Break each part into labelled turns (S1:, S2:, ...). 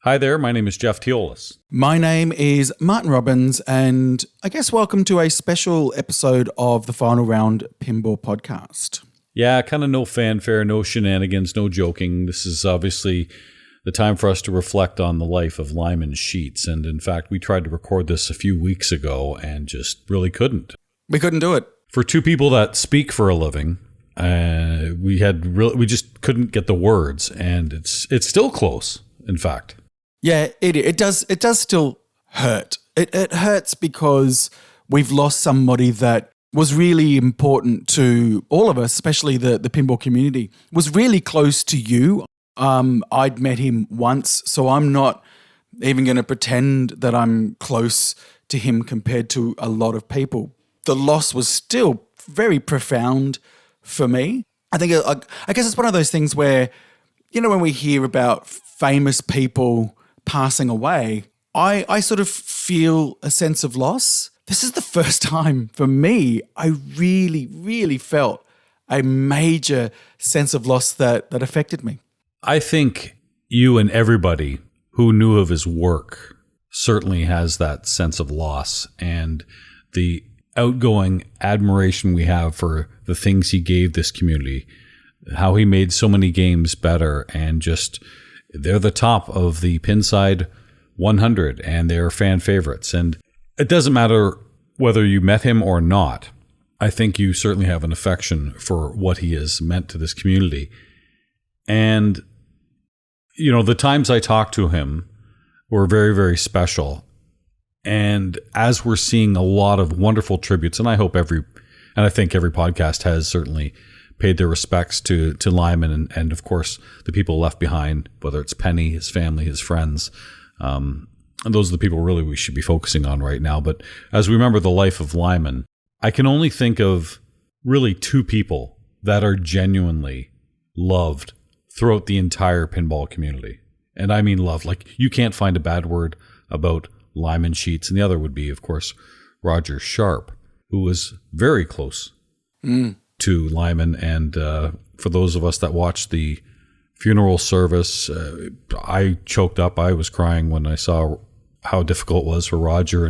S1: Hi there, my name is Jeff Teolis.
S2: My name is Martin Robbins, and I guess welcome to a special episode of the Final Round Pinball Podcast.
S1: Yeah, kind of no fanfare, no shenanigans, no joking. This is obviously the time for us to reflect on the life of Lyman Sheets. And in fact, we tried to record this a few weeks ago and just really couldn't.
S2: We couldn't do it.
S1: For two people that speak for a living, we just couldn't get the words, and it's still close, in fact.
S2: Yeah, it does still hurt. It hurts because we've lost somebody that was really important to all of us, especially the pinball community. Was really close to you. I'd met him once, so I'm not even going to pretend that I'm close to him compared to a lot of people. The loss was still very profound for me. I guess it's one of those things where, when we hear about famous people passing away, I sort of feel a sense of loss. This is the first time for me I really, really felt a major sense of loss that affected me.
S1: I think you and everybody who knew of his work certainly has that sense of loss, and the outgoing admiration we have for the things he gave this community, how he made so many games better, and just they're the top of the Pinside 100 and they're fan favorites. And it doesn't matter whether you met him or not. I think you certainly have an affection for what he has meant to this community. And, the times I talked to him were very, very special. And as we're seeing a lot of wonderful tributes, and I think every podcast has certainly paid their respects to Lyman and of course the people left behind, whether it's Penny, his family, his friends. And those are the people really we should be focusing on right now. But as we remember the life of Lyman, I can only think of really two people that are genuinely loved throughout the entire pinball community. And I mean loved. Like, you can't find a bad word about Lyman Sheets. And the other would be, of course, Roger Sharp, who was very close to Lyman. And for those of us that watched the funeral service, I choked up. I was crying when I saw how difficult it was for Roger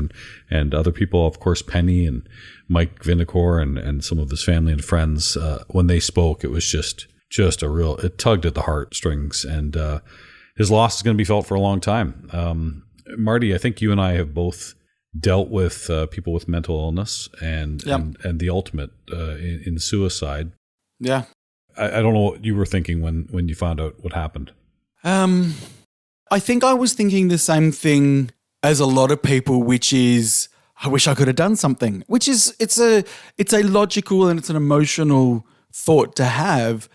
S1: and other people, of course, Penny and Mike Vinokur and some of his family and friends. When they spoke, it was just it tugged at the heartstrings, and his loss is going to be felt for a long time. Marty, I think you and I have both dealt with people with mental illness and the ultimate in suicide.
S2: Yeah.
S1: I don't know what you were thinking when you found out what happened.
S2: I think I was thinking the same thing as a lot of people, which is, I wish I could have done something, which is, it's a logical and it's an emotional thought to have,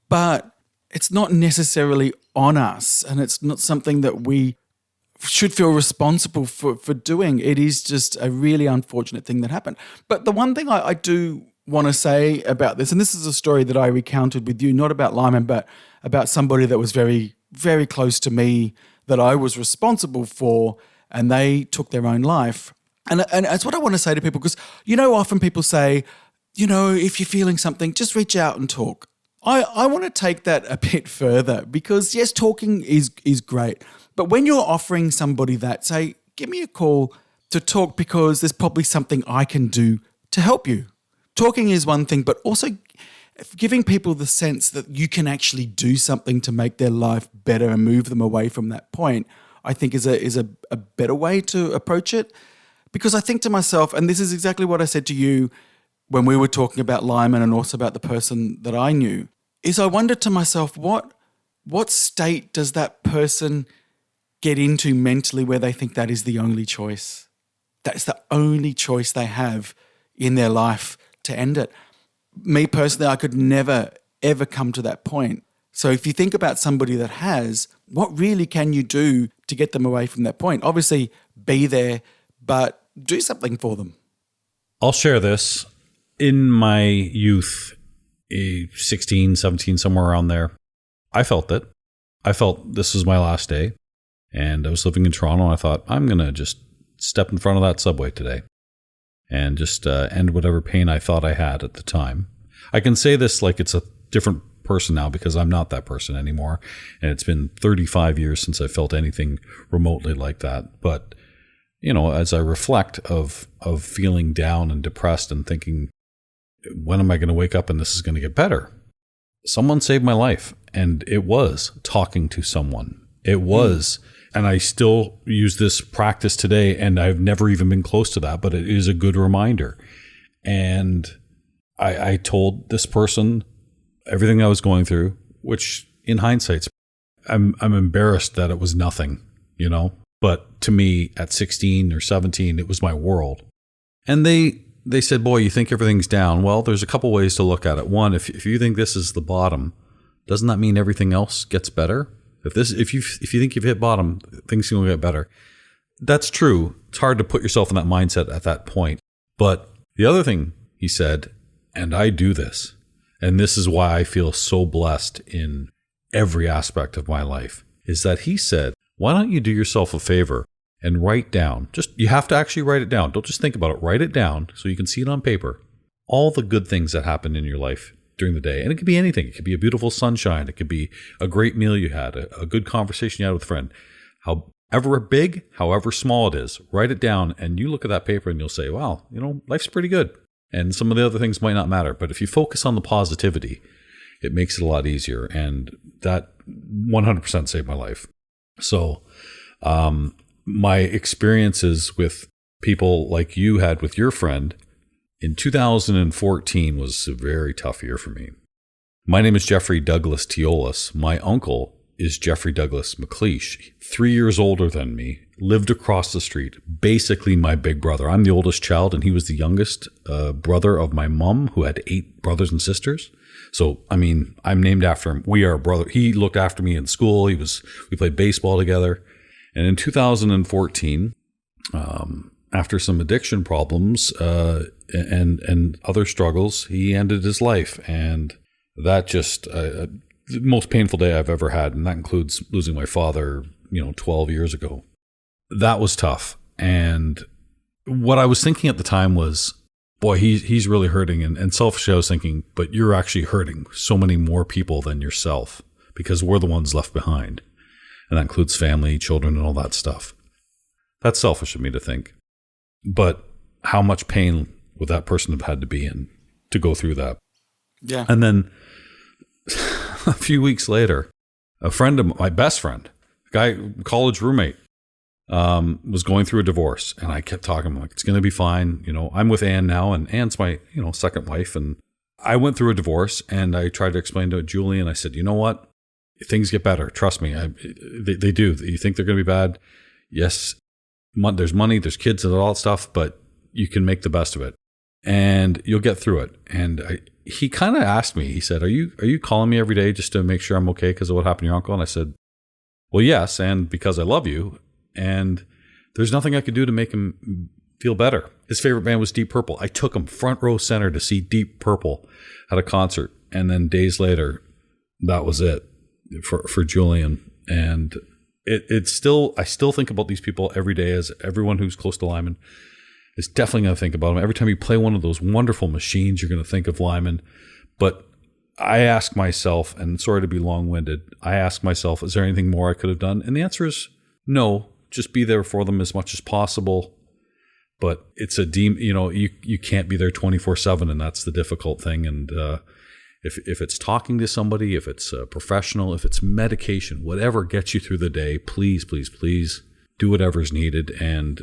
S2: but it's not necessarily on us, and it's not something that we should feel responsible for doing. It is just a really unfortunate thing that happened. But the one thing I do want to say about this, and this is a story that I recounted with you, not about Lyman, but about somebody that was very, very close to me that I was responsible for, and they took their own life. And that's what I want to say to people, because, often people say, if you're feeling something, just reach out and talk. I want to take that a bit further, because yes, talking is great. But when you're offering somebody that, say, give me a call to talk because there's probably something I can do to help you. Talking is one thing, but also giving people the sense that you can actually do something to make their life better and move them away from that point, I think is a better way to approach it. Because I think to myself, and this is exactly what I said to you when we were talking about Lyman and also about the person that I knew, is I wondered to myself, what state does that person get into mentally where they think that is the only choice? That's the only choice they have in their life to end it. Me personally, I could never, ever come to that point. So if you think about somebody that has, what really can you do to get them away from that point? Obviously, be there, but do something for them.
S1: I'll share this. In my youth, 16, 17, somewhere around there, I felt it. I felt this was my last day, and I was living in Toronto, and I thought, I'm going to just step in front of that subway today and just end whatever pain I thought I had at the time. I can say this like it's a different person now because I'm not that person anymore. And it's been 35 years since I felt anything remotely like that. But, as I reflect of feeling down and depressed and thinking, when am I going to wake up and this is going to get better? Someone saved my life. And it was talking to someone. It was. And I still use this practice today, and I've never even been close to that, but it is a good reminder. And I told this person everything I was going through, which in hindsight, I'm embarrassed that it was nothing, But to me, at 16 or 17, it was my world. And they said, boy, you think everything's down. Well, there's a couple ways to look at it. One, if you think this is the bottom, doesn't that mean everything else gets better? If you think you've hit bottom, things can get better. That's true. It's hard to put yourself in that mindset at that point. But the other thing he said, and I do this, and this is why I feel so blessed in every aspect of my life, is that he said, why don't you do yourself a favor and write down, you have to actually write it down. Don't just think about it. Write it down so you can see it on paper. All the good things that happened in your life during the day. And it could be anything. It could be a beautiful sunshine. It could be a great meal you had, a good conversation you had with a friend. However big, however small it is, write it down and you look at that paper and you'll say, wow, life's pretty good. And some of the other things might not matter. But if you focus on the positivity, it makes it a lot easier. And that 100% saved my life. So my experiences with people like you had with your friend in 2014 was a very tough year for me. My name is Jeffrey Douglas Teolis. My uncle is Jeffrey Douglas McLeish, 3 years older than me, lived across the street, basically my big brother. I'm the oldest child, and he was the youngest brother of my mom, who had 8 brothers and sisters. So, I'm named after him. We are a brother. He looked after me in school. We played baseball together. And in 2014, after some addiction problems and other struggles, he ended his life. And that just the most painful day I've ever had. And that includes losing my father, 12 years ago. That was tough. And what I was thinking at the time was, boy, he's really hurting. And selfishly, I was thinking, but you're actually hurting so many more people than yourself because we're the ones left behind. And that includes family, children, and all that stuff. That's selfish of me to think. But how much pain would that person have had to be in to go through that?
S2: Yeah.
S1: And then a few weeks later, a friend of my best friend, college roommate, was going through a divorce. And I kept talking, it's going to be fine. I'm with Anne now, and Anne's my, second wife. And I went through a divorce, and I tried to explain to Julie, and I said, you know what? Things get better. Trust me. They do. You think they're going to be bad? Yes. There's money, there's kids and all that stuff, but you can make the best of it and you'll get through it. And he kind of asked me, he said, are you calling me every day just to make sure I'm okay because of what happened to your uncle? And I said, well, yes. And because I love you, and there's nothing I could do to make him feel better. His favorite band was Deep Purple. I took him front row center to see Deep Purple at a concert. And then days later, that was it for Julian. And I still think about these people every day, as everyone who's close to Lyman is definitely going to think about them. Every time you play one of those wonderful machines, you're going to think of Lyman. But I ask myself, and sorry to be long-winded, I ask myself, is there anything more I could have done? And the answer is no. Just be there for them as much as possible. But it's you can't be there 24/7, and that's the difficult thing. And if it's talking to somebody, if it's a professional, if it's medication, whatever gets you through the day, please, please, please do whatever's needed. And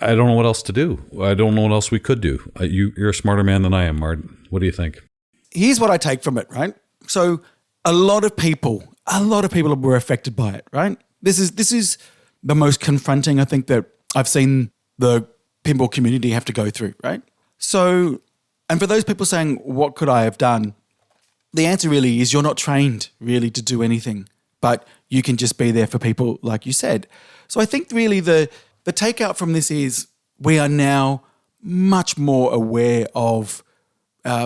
S1: I don't know what else to do. I don't know what else we could do. You're a smarter man than I am, Martin. What do you think?
S2: Here's what I take from it, right? So a lot of people were affected by it, right? This is the most confronting, I think, that I've seen the pinball community have to go through, right? So, and for those people saying, what could I have done? The answer really is you're not trained really to do anything, but you can just be there for people like you said. So I think really the takeout from this is we are now much more aware of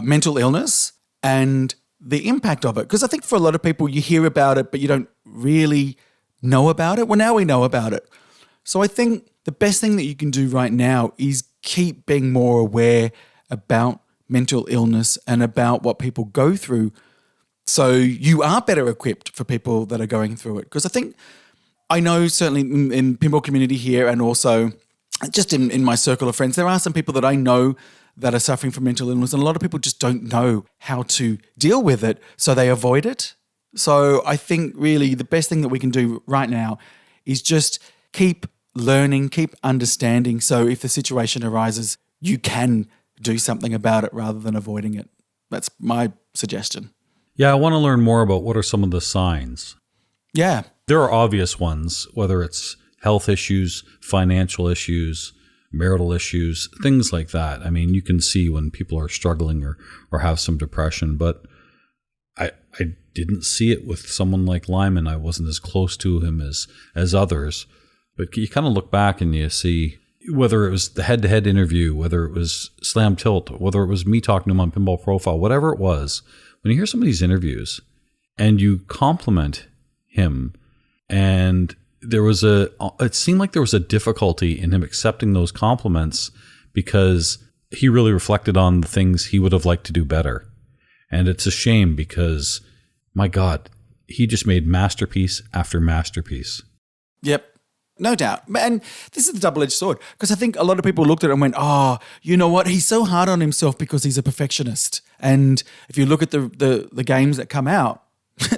S2: mental illness and the impact of it. Because I think for a lot of people, you hear about it, but you don't really know about it. Well, now we know about it. So I think the best thing that you can do right now is keep being more aware about mental illness and about what people go through, so you are better equipped for people that are going through it. Because I know certainly in pinball community here, and also just in my circle of friends, there are some people that I know that are suffering from mental illness, and a lot of people just don't know how to deal with it, so they avoid it. So I think really the best thing that we can do right now is just keep learning, keep understanding. So if the situation arises, you can do something about it rather than avoiding it. That's my suggestion.
S1: Yeah, I want to learn more about what are some of the signs.
S2: Yeah.
S1: There are obvious ones, whether it's health issues, financial issues, marital issues, things like that. I mean, you can see when people are struggling or have some depression, but I didn't see it with someone like Lyman. I wasn't as close to him as others. But you kind of look back and you see whether it was the head-to-head interview, whether it was Slam Tilt, whether it was me talking to him on Pinball Profile, whatever it was, when you hear some of these interviews and you compliment him, and it seemed like there was a difficulty in him accepting those compliments because he really reflected on the things he would have liked to do better. And it's a shame because, my God, he just made masterpiece after masterpiece.
S2: Yep. No doubt. And this is the double-edged sword, because I think a lot of people looked at it and went, oh, you know what? He's so hard on himself because he's a perfectionist. And if you look at the games that come out,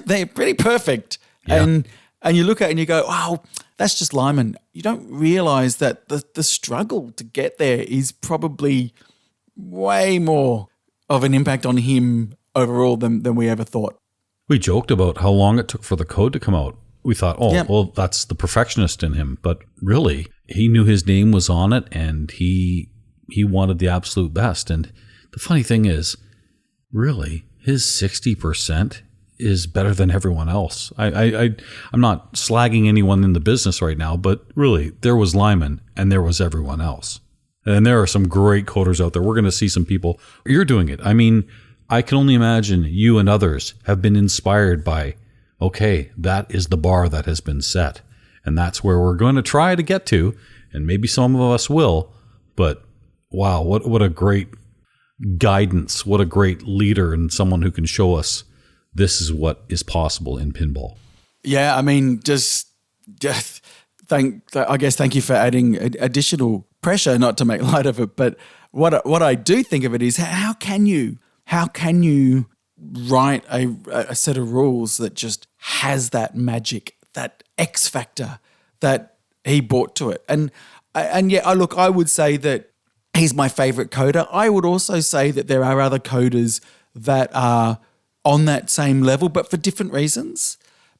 S2: they're pretty perfect. Yeah. And you look at it and you go, wow, that's just Lyman. You don't realize that the struggle to get there is probably way more of an impact on him overall than we ever thought.
S1: We joked about how long it took for the code to come out. We thought, well, that's the perfectionist in him. But really, he knew his name was on it, and he wanted the absolute best. And the funny thing is, really, his 60% is better than everyone else. I'm not slagging anyone in the business right now, but really, there was Lyman, and there was everyone else. And there are some great coders out there. We're going to see some people. You're doing it. I mean, I can only imagine you and others have been inspired by, okay, that is the bar that has been set. And that's where we're going to try to get to. And maybe some of us will. But wow, what a great guidance. What a great leader and someone who can show us this is what is possible in pinball.
S2: Yeah, I mean, just thank you for adding additional pressure, not to make light of it. But what I do think of it is, how can you write a set of rules that just has that magic, that X factor that he brought to it? And yeah, I would say that he's my favorite coder. I would also say that there are other coders that are on that same level, but for different reasons.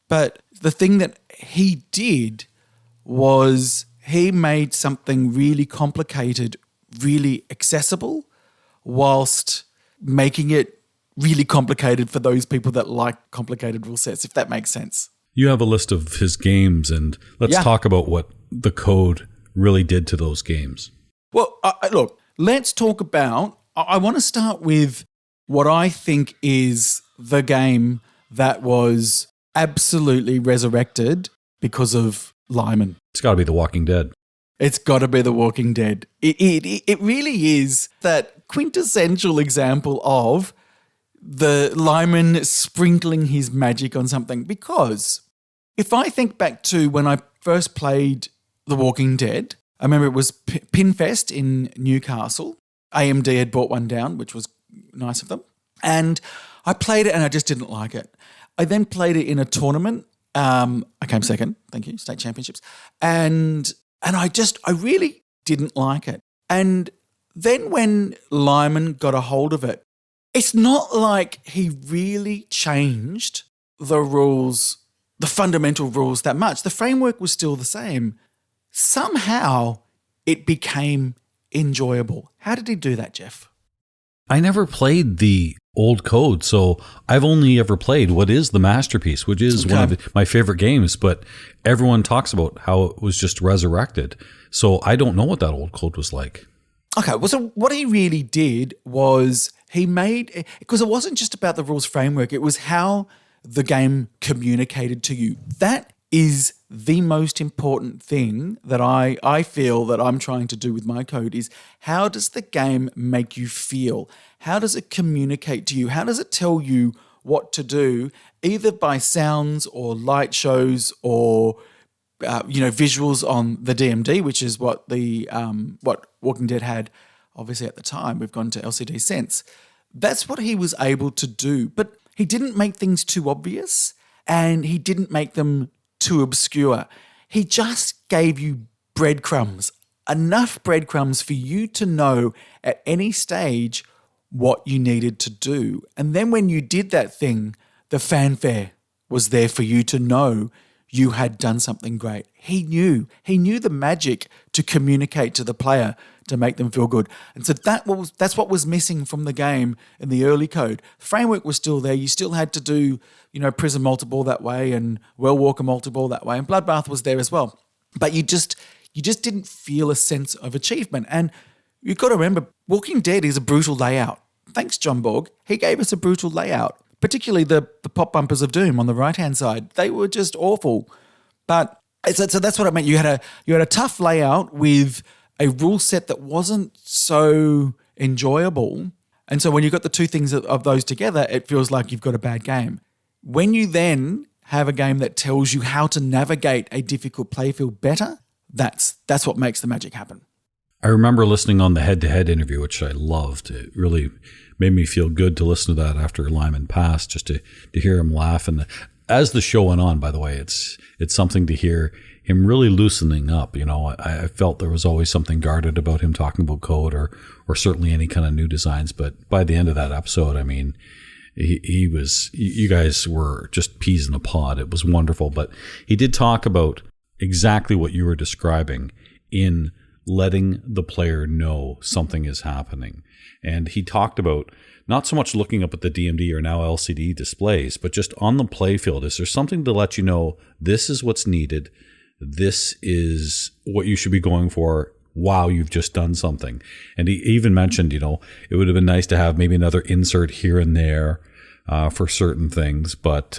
S2: But the thing that he did was he made something really complicated, really accessible, whilst making it really complicated for those people that like complicated rule sets, if that makes sense.
S1: You have a list of his games, and let's talk about what the code really did to those games.
S2: Well, look, let's talk about, I want to start with what I think is the game that was absolutely resurrected because of Lyman.
S1: It's got to be The Walking Dead.
S2: It's got to be The Walking Dead. It really is that quintessential example of the Lyman sprinkling his magic on something. Because if I think back to when I first played The Walking Dead, I remember it was Pinfest in Newcastle. AMD had brought one down, which was nice of them. And I played it and I just didn't like it. I then played it in a tournament. I came second, thank you, state championships. And I really didn't like it. And then when Lyman got a hold of it, it's not like he really changed the rules, the fundamental rules that much. The framework was still the same. Somehow it became enjoyable. How did he do that, Jeff?
S1: I never played the old code, so I've only ever played what is the masterpiece, which is one of my favorite games, but everyone talks about how it was just resurrected. So I don't know what that old code was like.
S2: Okay, well, so what he really did was he made, because it wasn't just about the rules framework, it was how the game communicated to you. That is the most important thing that I feel that I'm trying to do with my code is how does the game make you feel? How does it communicate to you? How does it tell you what to do, either by sounds or light shows or visuals on the DMD, which is what what Walking Dead had, obviously at the time. We've gone to LCD since. That's what he was able to do, but he didn't make things too obvious and he didn't make them too obscure. He just gave you breadcrumbs, enough breadcrumbs for you to know at any stage what you needed to do. And then when you did that thing, the fanfare was there for you to know you had done something great. He knew the magic to communicate to the player to make them feel good. And so that's what was missing from the game in the early code. Framework was still there. You still had to do, Prism multiple that way and Well Walker multiple that way. And Bloodbath was there as well. But you just didn't feel a sense of achievement. And you've got to remember, Walking Dead is a brutal layout. Thanks, John Borg. He gave us a brutal layout. Particularly the pop bumpers of Doom on the right-hand side. They were just awful. But so that's what I meant. You had a tough layout with a rule set that wasn't so enjoyable. And so when you've got the two things of those together, it feels like you've got a bad game. When you then have a game that tells you how to navigate a difficult playfield better, that's what makes the magic happen.
S1: I remember listening on the head-to-head interview, which I loved. It really made me feel good to listen to that after Lyman passed, just to hear him laugh. And as the show went on, by the way, it's something to hear him really loosening up. I felt there was always something guarded about him talking about code or certainly any kind of new designs. But by the end of that episode, I mean, he was, you guys were just peas in a pod. It was wonderful. But he did talk about exactly what you were describing in letting the player know something is happening. And he talked about not so much looking up at the DMD or now LCD displays, but just on the playfield. Is there something to let you know this is what's needed? This is what you should be going for. Wow, you've just done something. And he even mentioned, it would have been nice to have maybe another insert here and there for certain things, but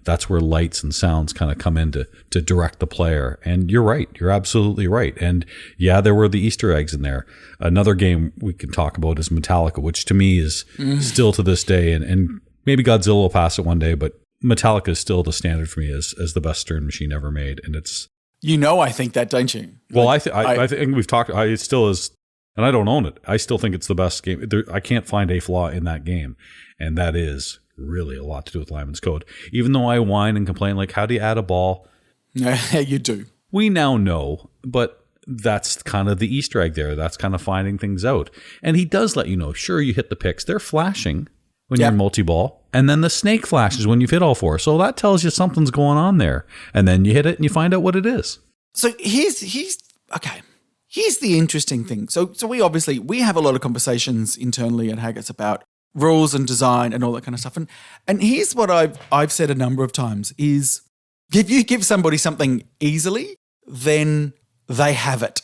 S1: that's where lights and sounds kind of come in to direct the player. And you're right. You're absolutely right. And yeah, there were the Easter eggs in there. Another game we can talk about is Metallica, which to me is still to this day, and maybe Godzilla will pass it one day, but Metallica is still the standard for me as the best Stern machine ever made. And it's...
S2: I think that, don't you?
S1: Well, I think we've talked... it still is... And I don't own it. I still think it's the best game. I can't find a flaw in that game. And that is really a lot to do with Lyman's code. Even though I whine and complain, like, how do you add a ball?
S2: Yeah, you do.
S1: We now know, but that's kind of the Easter egg there. That's kind of finding things out. And he does let you know, sure, you hit the picks. They're flashing when you're multi-ball. And then the snake flashes when you've hit all four. So that tells you something's going on there. And then you hit it and you find out what it is.
S2: So here's the interesting thing. So we have a lot of conversations internally at Haggis about rules and design and all that kind of stuff. And here's what I've said a number of times is if you give somebody something easily, then they have it.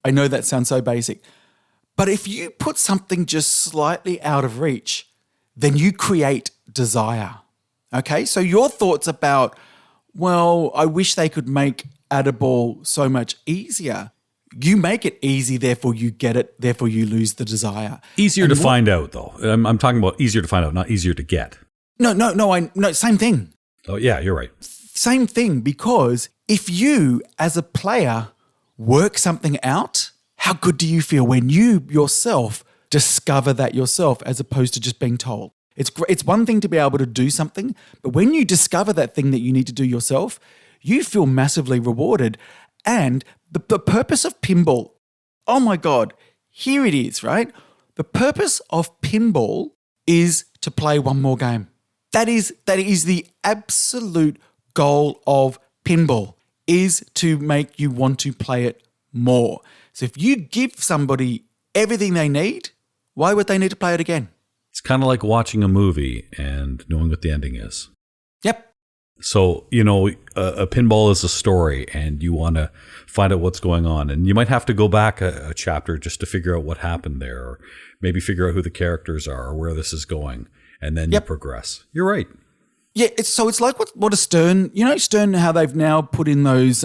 S2: I know that sounds so basic. But if you put something just slightly out of reach, then you create desire. Okay? So your thoughts about, well, I wish they could make add a ball so much easier. You make it easy, therefore you get it, therefore you lose the desire.
S1: Easier to find out, though. I'm talking about easier to find out, not easier to get.
S2: No, same thing.
S1: Oh, yeah, you're right.
S2: Same thing, because if you, as a player, work something out, how good do you feel when you yourself discover that yourself as opposed to just being told? It's one thing to be able to do something, but when you discover that thing that you need to do yourself, you feel massively rewarded. And the purpose of pinball, oh my God, here it is, right? The purpose of pinball is to play one more game. That is the absolute goal of pinball, is to make you want to play it more. So if you give somebody everything they need, why would they need to play it again?
S1: It's kind of like watching a movie and knowing what the ending is.
S2: Yep.
S1: So, a pinball is a story and you want to find out what's going on. And you might have to go back a chapter just to figure out what happened there, or maybe figure out who the characters are or where this is going. And then you progress. You're right.
S2: Yeah, it's like what a Stern, Stern, how they've now put in those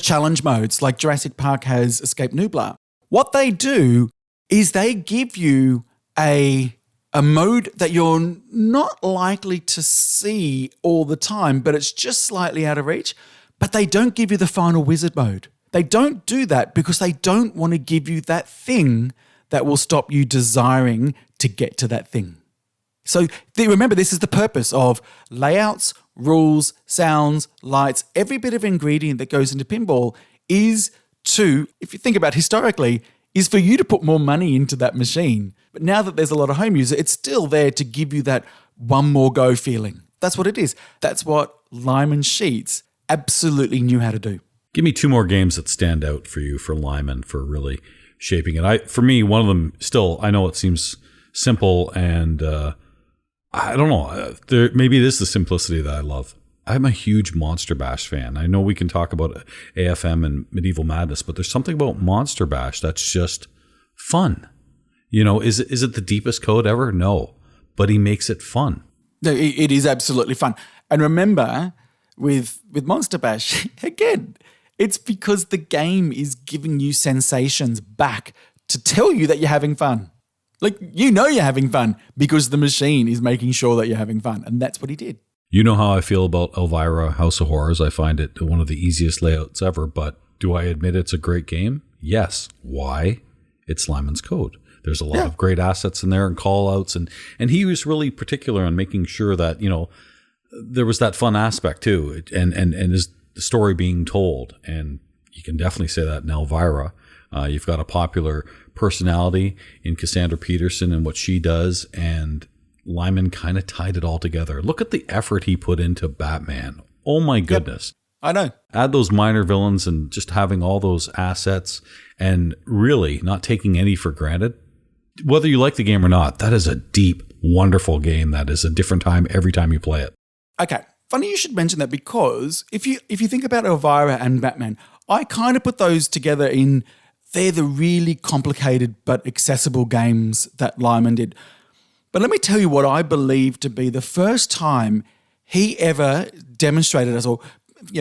S2: challenge modes, like Jurassic Park has Escape Nublar. What they do is they give you a mode that you're not likely to see all the time, but it's just slightly out of reach. But they don't give you the final wizard mode. They don't do that because they don't want to give you that thing that will stop you desiring to get to that thing. So remember, this is the purpose of layouts, rules, sounds, lights. Every bit of ingredient that goes into pinball is to, if you think about historically, is for you to put more money into that machine. But now that there's a lot of home user, it's still there to give you that one more go feeling. That's what it is. That's what Lyman Sheets absolutely knew how to do.
S1: Give me 2 more games that stand out for you for Lyman for really shaping it. For me, one of them still, I know it seems simple and I don't know. Maybe it is the simplicity that I love. I'm a huge Monster Bash fan. I know we can talk about AFM and Medieval Madness, but there's something about Monster Bash that's just fun. Is it the deepest code ever? No, but he makes it fun.
S2: No, it is absolutely fun. And remember, with Monster Bash, again, it's because the game is giving you sensations back to tell you that you're having fun. Like, you're having fun because the machine is making sure that you're having fun. And that's what he did.
S1: You know how I feel about Elvira House of Horrors. I find it one of the easiest layouts ever, but do I admit it's a great game? Yes. Why? It's Lyman's code. There's a lot of great assets in there and call outs. And he was really particular on making sure that, there was that fun aspect too. And is the story being told. And you can definitely say that in Elvira. You've got a popular personality in Cassandra Peterson and what she does, and Lyman kind of tied it all together. Look at the effort he put into Batman. Oh my goodness.
S2: Yep, I know.
S1: Add those minor villains and just having all those assets and really not taking any for granted. Whether you like the game or not, that is a deep, wonderful game that is a different time every time you play it.
S2: Okay. Funny you should mention that because if you think about Elvira and Batman, I kind of put those together in they're the really complicated but accessible games that Lyman did. But let me tell you what I believe to be the first time he ever demonstrated us, or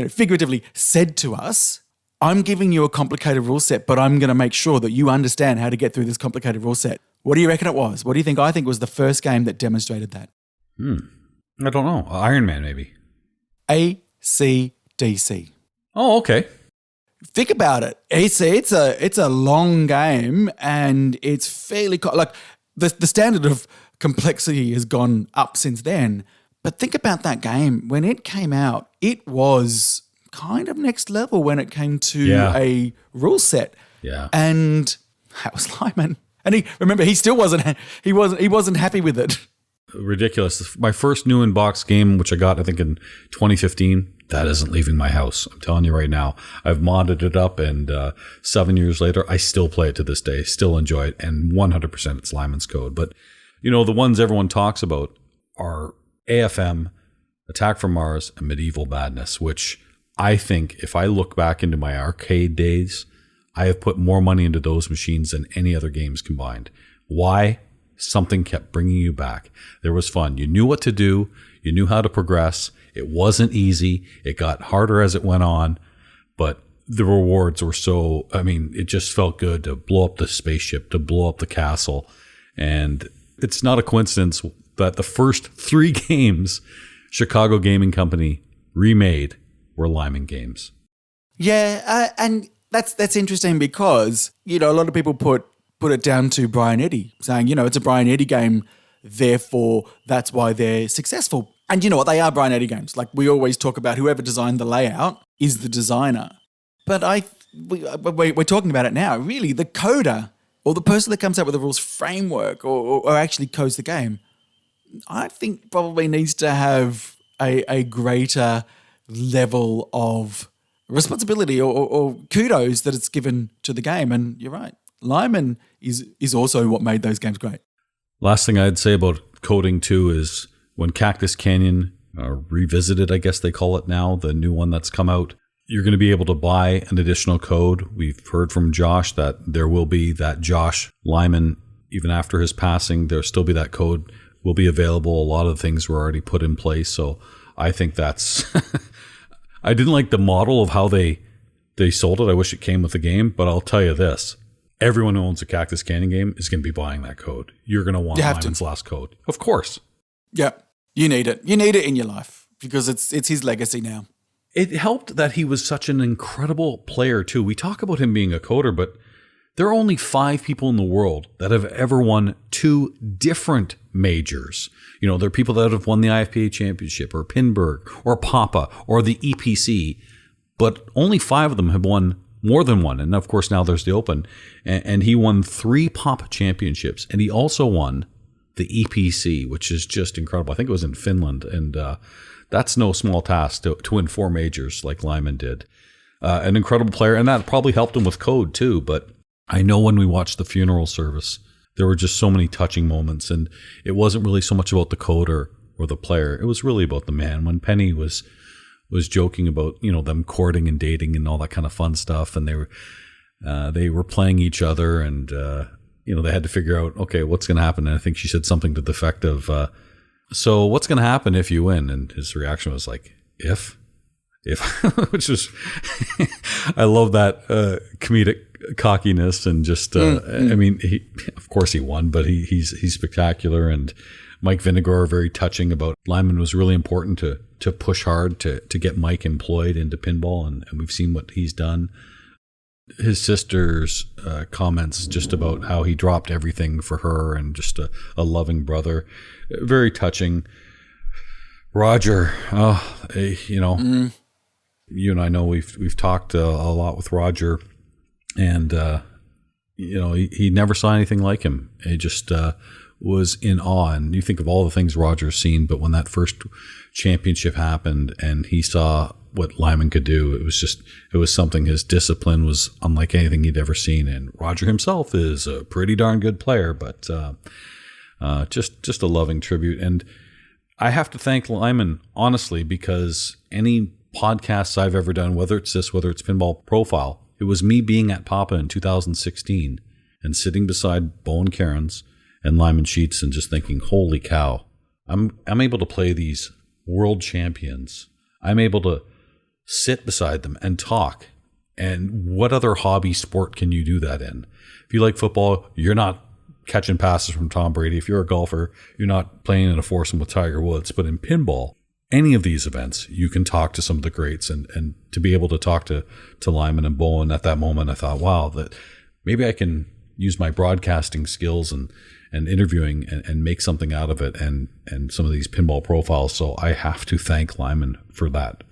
S2: figuratively said to us, I'm giving you a complicated rule set, but I'm going to make sure that you understand how to get through this complicated rule set. What do you reckon it was? What do you think? I think it was the first game that demonstrated that.
S1: I don't know. Iron Man, maybe.
S2: AC/DC.
S1: Oh, okay.
S2: Think about it. It's a long game, and it's fairly like the standard of complexity has gone up since then. But think about that game when it came out. It was kind of next level when it came to a rule set.
S1: Yeah,
S2: and that was Lyman. And he still wasn't happy with it.
S1: Ridiculous. My first new in-box game, which I got I think in 2015. That isn't leaving my house. I'm telling you right now. I've modded it up, and 7 years later, I still play it to this day, still enjoy it, and 100% it's Lyman's code. But, the ones everyone talks about are AFM, Attack from Mars, and Medieval Madness, which I think, if I look back into my arcade days, I have put more money into those machines than any other games combined. Why? Something kept bringing you back. There was fun. You knew what to do. You knew how to progress. It wasn't easy. It got harder as it went on, but the rewards were it just felt good to blow up the spaceship, to blow up the castle. And it's not a coincidence that the first 3 games Chicago Gaming Company remade were Lyman games.
S2: Yeah, and that's interesting because, a lot of people put it down to Brian Eddy, saying, it's a Brian Eddy game, therefore that's why they're successful. And you know what? They are Brian Eddy games. Like, we always talk about whoever designed the layout is the designer. But we're talking about it now. Really, the coder or the person that comes up with the rules framework or actually codes the game, I think probably needs to have a greater level of responsibility or kudos that it's given to the game. And you're right. Lyman is also what made those games great.
S1: Last thing I'd say about coding too is when Cactus Canyon Revisited, I guess they call it now, the new one that's come out, you're going to be able to buy an additional code. We've heard from Josh that there will be that Josh Lyman, even after his passing, there'll still be that code will be available. A lot of things were already put in place. So I think that's, I didn't like the model of how they sold it. I wish it came with the game, but I'll tell you this. Everyone who owns a Cactus Canyon game is going to be buying that code. You're going to want Lyman's last code. Of course.
S2: Yeah. You need it. You need it in your life because it's his legacy now.
S1: It helped that he was such an incredible player too. We talk about him being a coder, but there are only 5 people in the world that have ever won 2 different majors. You know, there are people that have won the IFPA championship or Pinburg or Papa or the EPC, but only 5 of them have won more than one. And of course, now there's the Open. And he won 3 Pop championships. And he also won the EPC, which is just incredible. I think it was in Finland. And that's no small task to win 4 majors like Lyman did. An incredible player. And that probably helped him with code too. But I know when we watched the funeral service, there were just so many touching moments. And it wasn't really so much about the coder or the player. It was really about the man. When Penny was joking about, you know, them courting and dating and all that kind of fun stuff. And they were playing each other and, you know, they had to figure out, okay, what's going to happen? And I think she said something to the effect of, so what's going to happen if you win? And his reaction was like, if, which was, I love that, comedic cockiness and just, I mean, of course he won, but he's spectacular. And Mike Vinegar very touching about Lyman was really important to push hard to get Mike employed into pinball, and we've seen what he's done. His sister's comments just about how he dropped everything for her and just a loving brother, very touching. Roger, you know, you and I know we've talked a lot with Roger, and you know he never saw anything like him. He just was in awe. And you think of all the things Roger's seen, but when that first championship happened and he saw what Lyman could do, it was something. His discipline was unlike anything he'd ever seen. And Roger himself is a pretty darn good player, but just a loving tribute. And I have to thank Lyman, honestly, because any podcasts I've ever done, whether it's this, whether it's Pinball Profile, it was me being at Papa in 2016 and sitting beside Bo and Cairns and Lyman Sheets and just thinking, holy cow, I'm able to play these world champions. I'm able to sit beside them and talk. And what other hobby sport can you do that in? If you like football, you're not catching passes from Tom Brady. If you're a golfer, you're not playing in a foursome with Tiger Woods. But in pinball, any of these events, you can talk to some of the greats. And to be able to talk to Lyman and Bowen at that moment, I thought, wow, that maybe I can use my broadcasting skills and interviewing and make something out of it and some of these pinball profiles. So I have to thank Lyman for that.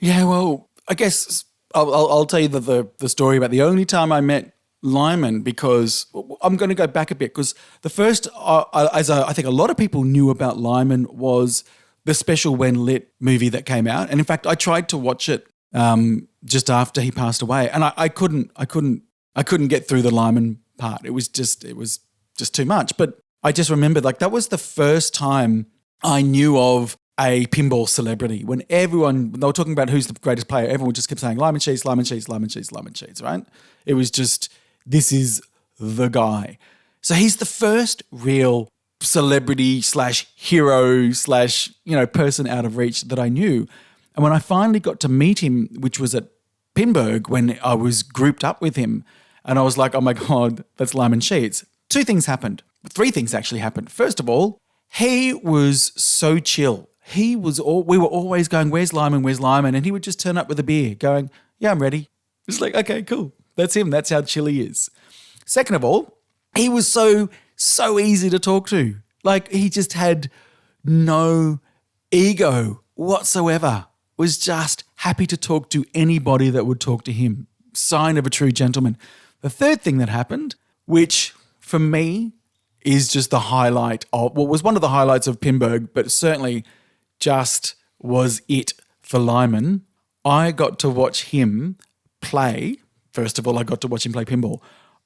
S2: Yeah, well, I guess I'll tell you the story about the only time I met Lyman, because I'm going to go back a bit, because the first, I think a lot of people knew about Lyman, was the Special When Lit movie that came out. And in fact, I tried to watch it just after he passed away, and I couldn't get through the Lyman part. It was just too much. But I just remembered, like, that was the first time I knew of a pinball celebrity. When they were talking about who's the greatest player, everyone just kept saying Lyman Sheets, Lyman Sheets, Lyman Sheets, Lyman Sheets, right? It was just, this is the guy. So he's the first real celebrity / hero / person out of reach that I knew. And when I finally got to meet him, which was at Pinburg, when I was grouped up with him, and I was like, oh my God, that's Lyman Sheets. 2 things happened. 3 things actually happened. First of all, he was so chill. We were always going, where's Lyman, where's Lyman? And he would just turn up with a beer going, yeah, I'm ready. It's like, okay, cool. That's him. That's how chill he is. Second of all, he was so easy to talk to. Like, he just had no ego whatsoever. Was just happy to talk to anybody that would talk to him. Sign of a true gentleman. The third thing that happened, which for me is just the highlight of, was one of the highlights of Pinburg, but certainly just was it for Lyman. I got to watch him play. First of all, I got to watch him play pinball.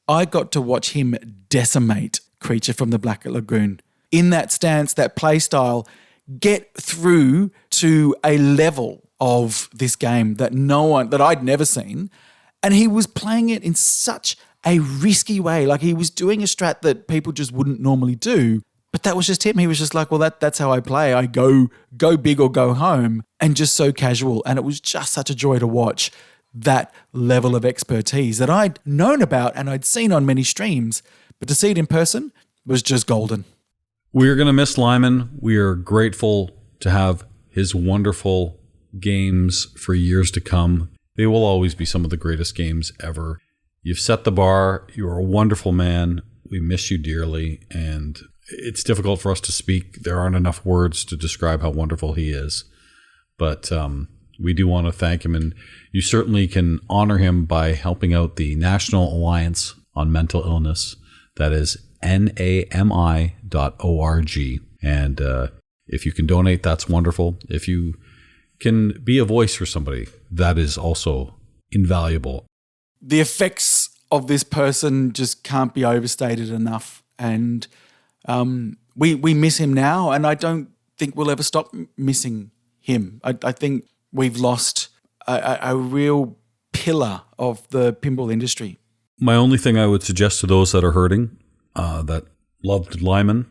S2: I got to watch him decimate Creature from the Black Lagoon. In that stance, that play style, get through to a level of this game that I'd never seen. And he was playing it in such a risky way. Like, he was doing a strat that people just wouldn't normally do, But that was just him. He was just like, well, that's how I play. I go big or go home, and just so casual. And it was just such a joy to watch that level of expertise that I'd known about and I'd seen on many streams, but to see it in person was just golden.
S1: We're going to miss Lyman. We are grateful to have his wonderful games for years to come. They will always be some of the greatest games ever. You've set the bar. You're a wonderful man. We miss you dearly, and it's difficult for us to speak. There aren't enough words to describe how wonderful he is. But we do want to thank him, and you certainly can honor him by helping out the National Alliance on Mental Illness. That is NAMI.org. And if you can donate, that's wonderful. If you can be a voice for somebody, that is also invaluable.
S2: The effects of this person just can't be overstated enough. And we miss him now, and I don't think we'll ever stop missing him. I think we've lost a real pillar of the pinball industry.
S1: My only thing I would suggest to those that are hurting, that loved Lyman,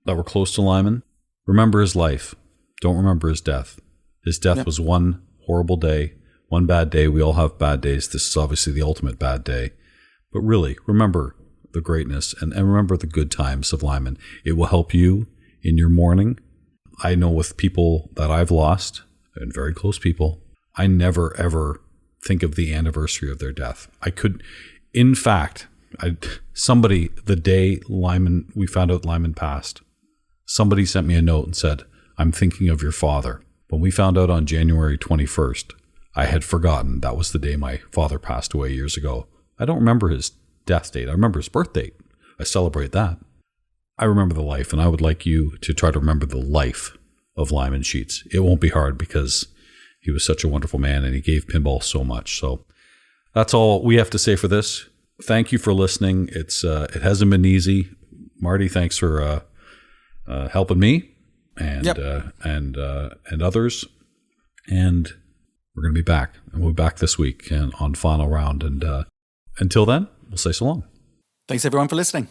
S1: that were close to Lyman, remember his life. Don't remember his death. His death was one horrible day, one bad day. We all have bad days. This is obviously the ultimate bad day. But really, remember the greatness and remember the good times of Lyman. It will help you in your mourning. I know with people that I've lost, and very close people, I never, ever think of the anniversary of their death. I could, in fact, somebody, the day we found out Lyman passed, somebody sent me a note and said, I'm thinking of your father. When we found out on January 21st, I had forgotten that was the day my father passed away years ago. I don't remember his death date. I remember his birth date. I celebrate that. I remember the life, and I would like you to try to remember the life of Lyman Sheets. It won't be hard because he was such a wonderful man and he gave pinball so much. So that's all we have to say for this. Thank you for listening. It hasn't been easy. Marty, thanks for helping me and others. And we're going to be back. And we'll be back this week and on Final Round. And until then, we'll say so long.
S2: Thanks everyone for listening.